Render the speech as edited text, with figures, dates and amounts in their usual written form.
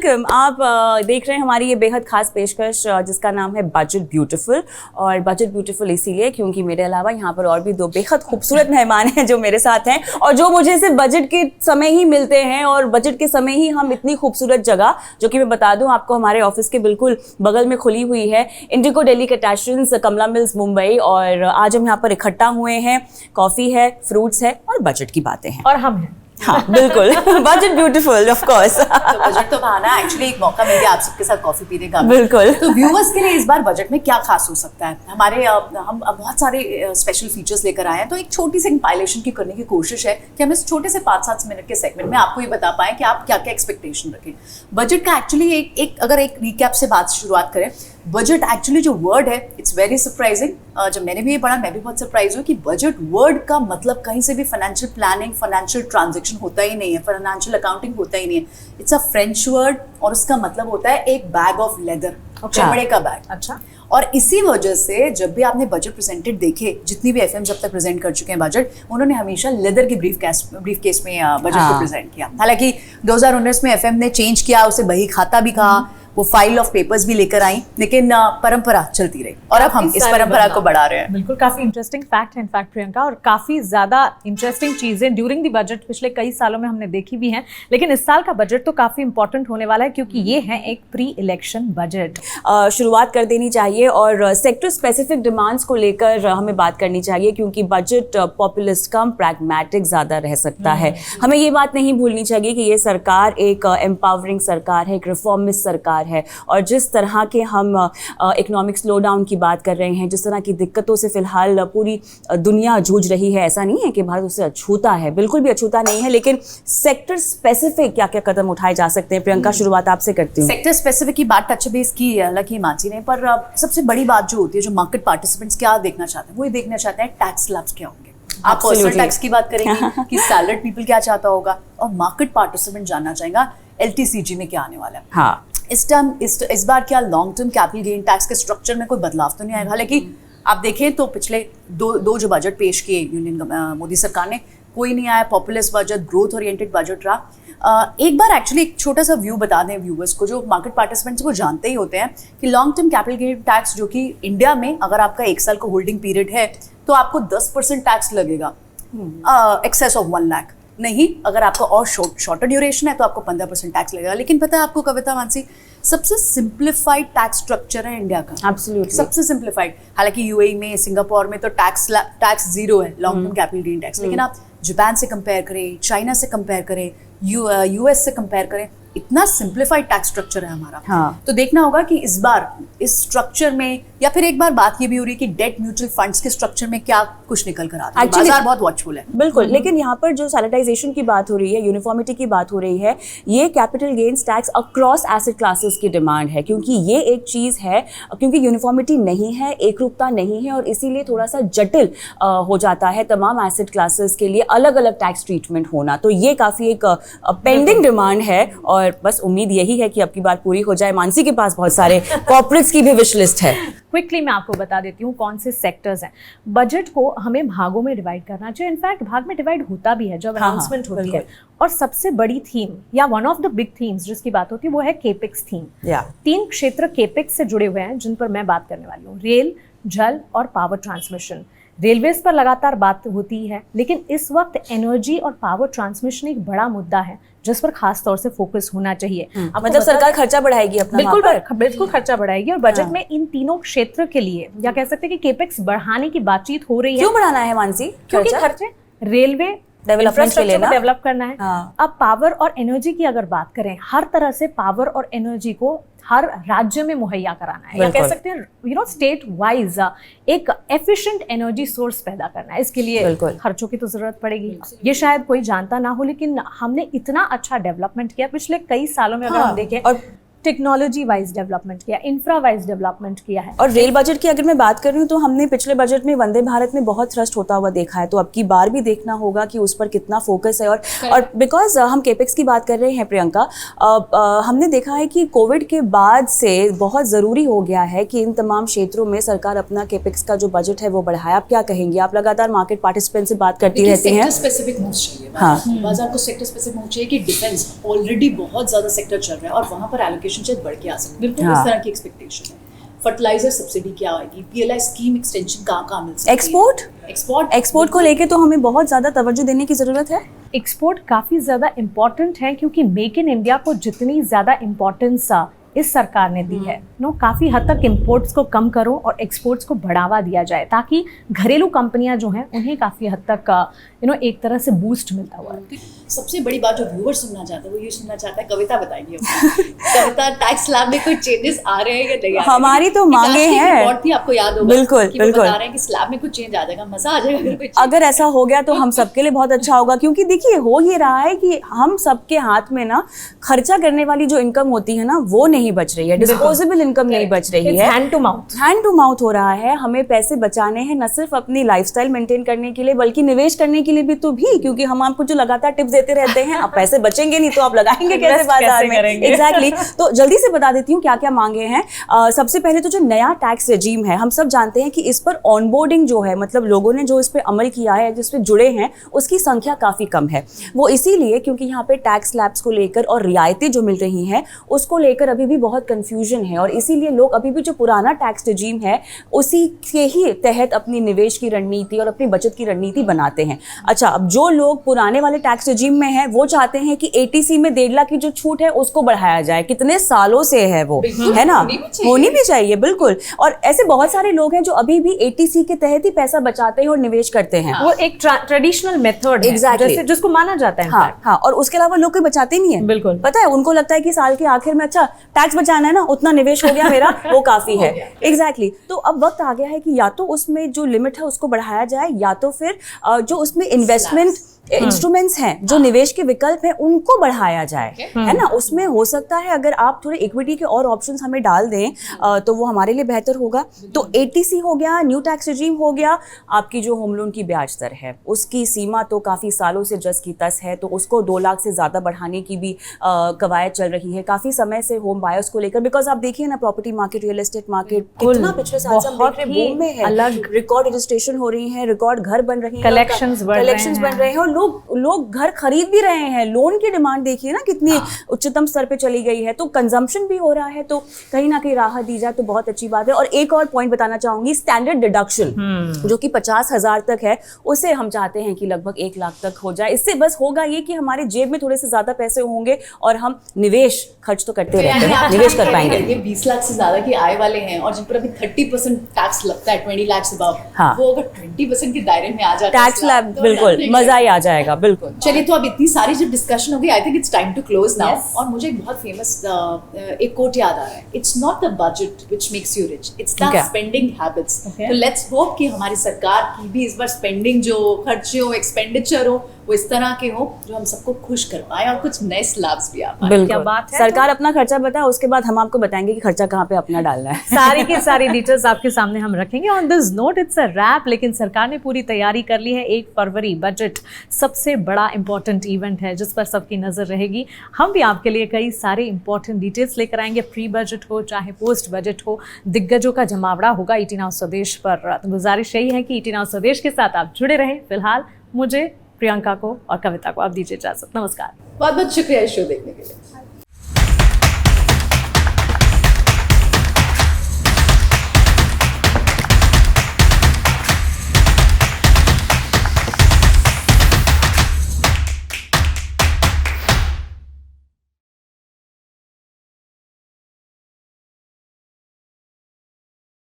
Welcome. आप देख रहे हैं हमारी ये बेहद खास पेशकश जिसका नाम है बजट ब्यूटीफुल। और बजट ब्यूटीफुल इसीलिए क्योंकि मेरे अलावा यहाँ पर और भी दो बेहद खूबसूरत मेहमान हैं जो मेरे साथ हैं और जो मुझे सिर्फ बजट के समय ही मिलते हैं और बजट के समय ही हम इतनी खूबसूरत जगह, जो कि मैं बता दूं आपको हमारे ऑफिस के बिल्कुल बगल में खुली हुई है, इंडिगो डेलिकेटेशंस, कमला मिल्स मुंबई। और आज हम यहाँ पर इकट्ठा हुए हैं, कॉफ़ी है, फ्रूट्स है और बजट की बातें हैं। और हम हैं। हाँ बिल्कुल, बजट ब्यूटीफुल ऑफ कोर्स। तो बजट तो बहाना, एक्चुअली एक मौका मिल गया आप सबके साथ कॉफी पीने का। बिल्कुल। तो व्यूअर्स के लिए इस बार बजट में क्या खास हो सकता है? हमारे हम बहुत सारे स्पेशल फीचर्स लेकर आए हैं, तो एक छोटी सी कंपाइलेशन की करने की कोशिश है कि हम इस छोटे से 5-7 मिनट के सेगमेंट में आपको ये बता पाएं कि आप क्या क्या एक्सपेक्टेशन रखें बजट का। एक्चुअली अगर एक रिकैप से बात शुरुआत करें, बजट एक्चुअली जो वर्ड है इट्स वेरी सरप्राइजिंग। जब मैंने भी ये पढ़ा मैं भी बहुत सरप्राइज हूँ कि बजट वर्ड का मतलब कहीं से भी फाइनेंशियल प्लानिंग, फाइनेंशियल ट्रांजैक्शन होता ही नहीं है, फाइनेंशियल अकाउंटिंग होता ही नहीं है। इट्स अ फ्रेंच वर्ड और उसका मतलब होता है एक बैग ऑफ लेदर, चमड़े का बैग। अच्छा। और इसी वजह से जब भी आपने बजट प्रेजेंटेड देखे, जितनी भी एफएम जब तक प्रेजेंट कर चुके हैं बजट, उन्होंने हमेशा लेदर की ब्रीफ केस में बजट को प्रेजेंट किया। हालांकि 2019 में एफएम ने चेंज किया, उसे बही खाता भी कहा, वो फाइल ऑफ पेपर्स भी लेकर आई, लेकिन परंपरा चलती रही और अब हम इस परंपरा को बढ़ा रहे हैं। बिल्कुल, काफी इंटरेस्टिंग फैक्ट है इनफैक्ट प्रियंका, और काफी ज्यादा इंटरेस्टिंग चीजें ड्यूरिंग द बजट पिछले कई सालों में हमने देखी भी हैं। लेकिन इस साल का बजट तो काफी इंपॉर्टेंट होने वाला है क्योंकि ये है एक प्री इलेक्शन बजट। शुरुआत कर देनी चाहिए और सेक्टर स्पेसिफिक डिमांड्स को लेकर हमें बात करनी चाहिए क्योंकि बजट पॉपुलिस्ट कम प्रैग्मेटिक ज़्यादा रह सकता है। हमें ये बात नहीं भूलनी चाहिए कि ये सरकार एक एम्पावरिंग सरकार है, एक रिफॉर्मिस्ट सरकार है। और जिस तरह के हम इकोनॉमिक स्लो डाउन की बात कर रहे हैं, जिस तरह की दिक्कतों से फिलहाल पूरी दुनिया जूझ रही है, ऐसा नहीं है कि भारत उससे अछूता है, बिल्कुल भी अछूता नहीं है। लेकिन सेक्टर स्पेसिफिक क्या क्या कदम उठाए जा सकते हैं? प्रियंका, शुरुआत आपसे करती हूँ। सेक्टर स्पेसिफिक की बात टच बेस की हालांकि मानसी ने, पर सबसे बड़ी बात जो होती है, जो मार्केट पार्टिसिपेंट्स क्या देखना चाहते हैं, वो ये देखना चाहते हैं टैक्स स्लैब्स क्या होंगे। आप पर्सनल टैक्स की बात करेंगे कि सैलरीड पीपल क्या चाहता होगा, और मार्केट पार्टिसिपेंट जानना चाहेगा LTCG में क्या आने वाला है। हाँ, इस बार क्या long term capital gain tax के स्ट्रक्चर में कोई बदलाव तो नहीं आएगा। हालांकि आप देखें तो पिछले दो जो बजट पेश किए यूनियन मोदी सरकार ने, कोई नहीं आया populist budget, growth oriented budget रहा। एक बार एक्चुअली एक छोटा सा व्यू बता दें व्यूवर्स को, जो मार्केट पार्टिसिपेंट्स को जानते ही होते हैं कि long term capital gain tax जो कि इंडिया में अगर आपका 1 साल का होल्डिंग पीरियड है तो आपको 10% टैक्स लगेगा, एक्सेस ऑफ 1 लाख नहीं। अगर आपका और शॉर्टर ड्यूरेशन है तो आपको 15% टैक्स लगेगा। लेकिन पता है आपको कविता मानसी, सबसे सिंप्लीफाइड टैक्स स्ट्रक्चर है इंडिया का। एब्सोल्युटली सबसे सिंप्लीफाइड। हालांकि यूएई में, सिंगापुर में तो टैक्स जीरो है, long term capital gain tax. लेकिन आप जापान से कंपेयर करें, चाइना से कंपेयर करें, यूएस से कंपेयर करें, इतना सिंप्लीफाइड टैक्स स्ट्रक्चर है हमारा। हाँ। तो देखना होगा कि इस बार इस स्ट्रक्चर में, या फिर एक बार बात ये भी हो रही है कि डेट म्यूचुअल फंड्स के स्ट्रक्चर में क्या कुछ निकल कर आता है। बाजार बहुत वॉचफुल है। बिल्कुल, लेकिन यहाँ पर जो सैनिटाइजेशन की बात हो रही है, यूनिफॉर्मिटी की बात हो रही है, ये capital gains tax across asset classes की डिमांड है क्योंकि ये एक चीज़ है, क्योंकि यूनिफॉर्मिटी नहीं है, एकरूपता नहीं है और इसीलिए थोड़ा सा जटिल हो जाता है तमाम एसेट क्लासेस के लिए अलग अलग टैक्स ट्रीटमेंट होना। तो ये काफ़ी एक पेंडिंग डिमांड है और बस उम्मीद यही है कि अब की बार पूरी हो जाए। मानसी के पास बहुत सारे कॉर्पोरेट्स की भी विश लिस्ट है। क्विकली मैं आपको बता देती हूँ कौन से सेक्टर्स हैं। बजट को हमें भागों में डिवाइड करना चाहिए, इनफैक्ट भाग में डिवाइड होता भी है जब अनाउंसमेंट होती है। और सबसे बड़ी थीम या one of the big themes जिसकी बात होती है वो है केपेक्स थीम। 3 क्षेत्र केपेक्स से जुड़े हुए हैं जिन पर मैं बात करने वाली हूँ, रेल, जल और पावर ट्रांसमिशन। रेलवेज पर लगातार बात होती है, लेकिन इस वक्त एनर्जी और पावर ट्रांसमिशन एक बड़ा मुद्दा है जिस पर खास तौर से फोकस होना चाहिए। मतलब सरकार खर्चा बढ़ाएगी अपना, बिल्कुल खर्चा बढ़ाएगी। और बजट में इन तीनों क्षेत्र के लिए या कह सकते हैं कि केपेक्स बढ़ाने की बातचीत हो रही है। क्यों बढ़ाना है मानसी? क्योंकि खर्चे रेलवे डेवलपमेंट के लिए डेवलप करना है। अब पावर और एनर्जी की अगर बात करें, हर तरह से पावर और एनर्जी को हर राज्य में मुहैया कराना है, या कह सकते हैं स्टेट वाइज एक एफिशिएंट एनर्जी सोर्स पैदा करना है। इसके लिए खर्चों की तो जरूरत पड़ेगी। ये शायद कोई जानता ना हो, लेकिन हमने इतना अच्छा डेवलपमेंट किया पिछले कई सालों में। अगर हम देखें, और टेक्नोलॉजी वाइज डेवलपमेंट किया, इंफ्रा वाइज डेवलपमेंट किया है। और रेल बजट की अगर मैं बात कर रही हूँ तो हमने पिछले बजट में वंदे भारत में बहुत थ्रस्ट होता हुआ देखा है, तो अब की बार भी देखना होगा कि उस पर कितना फोकस है। और बिकॉज हम केपेक्स की बात कर रहे हैं प्रियंका, हमने देखा है कि कोविड के बाद से बहुत ज़रूरी हो गया है कि इन तमाम क्षेत्रों में सरकार अपना केपेक्स का जो बजट है वो बढ़ाए। आप क्या कहेंगे? आप लगातार मार्केट पार्टिसिपेंट से बात करती रहती हैं। स्पेसिफिक मूव्स चाहिए, हाँ, बाजार को सेक्टर स्पेसिफिक मूव चाहिए कि डिफेंस ऑलरेडी बहुत ज्यादा सेक्टर चल रहा है और वहां पर एलोकेशन शायद बढ़ के आ सकती है। बिल्कुल हाँ, इस तरह की एक्सपेक्टेशन है। फर्टिलाइजर सब्सिडी क्या आएगी, पीएलआई स्कीम एक्सटेंशन कहाँ मिल सकती है, एक्सपोर्ट को लेके तो हमें बहुत ज़्यादा तवज्जो देने की ज़रूरत है। एक्सपोर्ट काफ़ी ज़्यादा इम्पॉर्टेंट है, क्योंकि मेक इन इंडिया को जितनी ज़्यादा इम्पोर्टेंस इस सरकार ने दी है, काफ़ी हद तक इम्पोर्ट्स को कम करो और एक्सपोर्ट्स को बढ़ावा दिया जाए, ताकि घरेलू कंपनियां जो हैं उन्हें काफ़ी हद तक एक तरह से बूस्ट मिलता हुआ है। सबसे बड़ी बात जो व्यूअर सुनना चाहता है वो ये सुनना चाहता है, कविता बताएंगे कविता, टैक्स स्लैब में कोई चेंजेस आ रहे हैं या नहीं? हमारी तो मांगे हैं, थी आपको याद होगा, बिल्कुल बिल्कुल बता रहे हैं कि स्लैब में कुछ चेंज आ जाएगा, मजा आ जाएगा अगर ऐसा हो गया तो हम सबके लिए बहुत अच्छा होगा। क्योंकि देखिए हो ये रहा है कि हम सबके हाथ में ना खर्चा करने वाली जो इनकम होती है ना वो नहीं बच रही है, डिस्पोजेबल इनकम नहीं बच रही है, हैंड टू माउथ हो रहा है। हमें पैसे बचाने हैं न सिर्फ अपनी लाइफस्टाइल मेंटेन करने के लिए बल्कि निवेश करने के लिए भी क्योंकि हम आपको जो लगातार टिप्स देते रहते हैं, अब पैसे बचेंगे नहीं तो आप लगाएंगे कैसे बाजार में? एग्जैक्टली। तो जल्दी से बता देती हूँ क्या क्या मांगे हैं। सबसे पहले तो जो नया टैक्स रेजीम है, हम सब जानते हैं कि इस पर ऑनबोर्डिंग जो है, मतलब लोगों ने जो इस पर अमल किया है, जिस पे जुड़े हैं, उसकी संख्या काफ़ी कम है। वो इसीलिए क्योंकि यहाँ पे टैक्स स्लैब्स को लेकर और रियायतें जो मिल रही हैं उसको लेकर अभी भी बहुत कंफ्यूजन है, और इसीलिए लोग अभी भी जो पुराना टैक्स रेजीम है उसी के ही तहत अपनी निवेश की रणनीति और अपनी बचत की रणनीति बनाते हैं। अच्छा, अब जो लोग पुराने वाले टैक्स रेजीम में हैं वो चाहते हैं कि एटीसी में 1.5 लाख की जो छूट है उसको बढ़ाया जाए। कितने सालों से है वो, है ना? होनी भी चाहिए बिल्कुल। और ऐसे बहुत सारे लोग हैं जो अभी भी एटीसी के तहत ही पैसा बचाते हैं और निवेश करते हैं। वो एक ट्रेडिशनल मेथड है, एग्जैक्टली, जिसको माना जाता है। हाँ, और उसके अलावा लोग कोई बचाते नहीं है। बिल्कुल, पता है, उनको लगता है कि साल के आखिर में अच्छा टैक्स बचाना है ना, उतना निवेश हो गया मेरा, वो काफी है। एग्जैक्टली। तो अब वक्त आ गया है कि या तो उसमें जो लिमिट है उसको बढ़ाया जाए, या तो फिर जो उसमें इन्वेस्टमेंट इंस्ट्रूमेंट्स हैं, जो निवेश के विकल्प हैं, उनको बढ़ाया जाए, है ना? उसमें हो सकता है अगर आप थोड़े इक्विटी के और ऑप्शंस हमें डाल दें तो वो हमारे लिए बेहतर होगा। तो एटीसी हो गया, न्यू टैक्स रेजीम हो गया, आपकी जो होम लोन की ब्याज दर है उसकी सीमा तो काफ़ी सालों से जस की तस है, तो उसको 2 लाख से ज़्यादा बढ़ाने की भी कवायद चल रही है काफ़ी समय से होम बायर्स को लेकर। बिकॉज आप देखिए ना, property market, real estate market कितना पिछले साल से बूम में है, अलग रिकॉर्ड रजिस्ट्रेशन हो रही है, रिकॉर्ड घर बन रही है, कलेक्शंस बन रहे हैं, और लोग घर खरीद भी रहे हैं। लोन की डिमांड देखिए ना कितनी उच्चतम स्तर पे चली गई है, तो कंजम्पशन भी हो रहा है, तो कहीं ना कहीं राहत दी जाए तो बहुत अच्छी बात है। और एक और पॉइंट बताना चाहूंगी, स्टैंडर्ड डिडक्शन जो कि 50,000 तक है, उसे हम चाहते हैं कि लगभग 1 लाख तक हो जाए। इससे बस होगा ये कि हमारे जेब में थोड़े से ज्यादा पैसे होंगे और हम निवेश खर्च तो करते रहते हैं, निवेश कर पाएंगे। ये 20 लाख से ज्यादा की आय वाले हैं और जिन पर अभी 30% टैक्स लगता है, 20 लाख से अबव, वो अगर 20% के दायरे में आ जाए टैक्स स्लैब, बिल्कुल मजा ही आ जाएगा। बिल्कुल। चलिए, तो अब इतनी सारी जब डिस्कशन हो गई, I think it's time to close now. और मुझे एक बहुत फेमस एक कोट याद आ रहा है, it's not the budget which makes you rich, it's the spending habits. तो लेट्स होप कि हमारी सरकार की भी इस बार स्पेंडिंग, जो खर्चे हो, एक्सपेंडिचर हो, वो इस तरह के हो जो हम सबको खुश कर पाए और कुछ नए स्लैब्स भी आ पाए। क्या बात है। सरकार अपना खर्चा बताए, उसके बाद हम आपको बताएंगे कि खर्चा कहाँ पे अपना डालना है। सारी की सारी डिटेल्स आपके सामने हम रखेंगे। On this note it's a wrap, लेकिन सरकार ने पूरी तैयारी कर ली है। 1 फरवरी बजट सबसे बड़ा इंपॉर्टेंट इवेंट है जिस पर सबकी नजर रहेगी। हम भी आपके लिए कई सारे इंपॉर्टेंट डिटेल्स लेकर आएंगे, प्री बजट हो चाहे पोस्ट बजट हो, दिग्गजों का जमावड़ा होगा ईटी नाउ स्वदेश पर। तो गुजारिश यही है कि ईटी नाउ स्वदेश के साथ आप जुड़े रहें। फिलहाल मुझे, प्रियंका को और कविता को आप दीजिए इजाजत। नमस्कार। बहुत बहुत शुक्रिया इस शो देखने के लिए।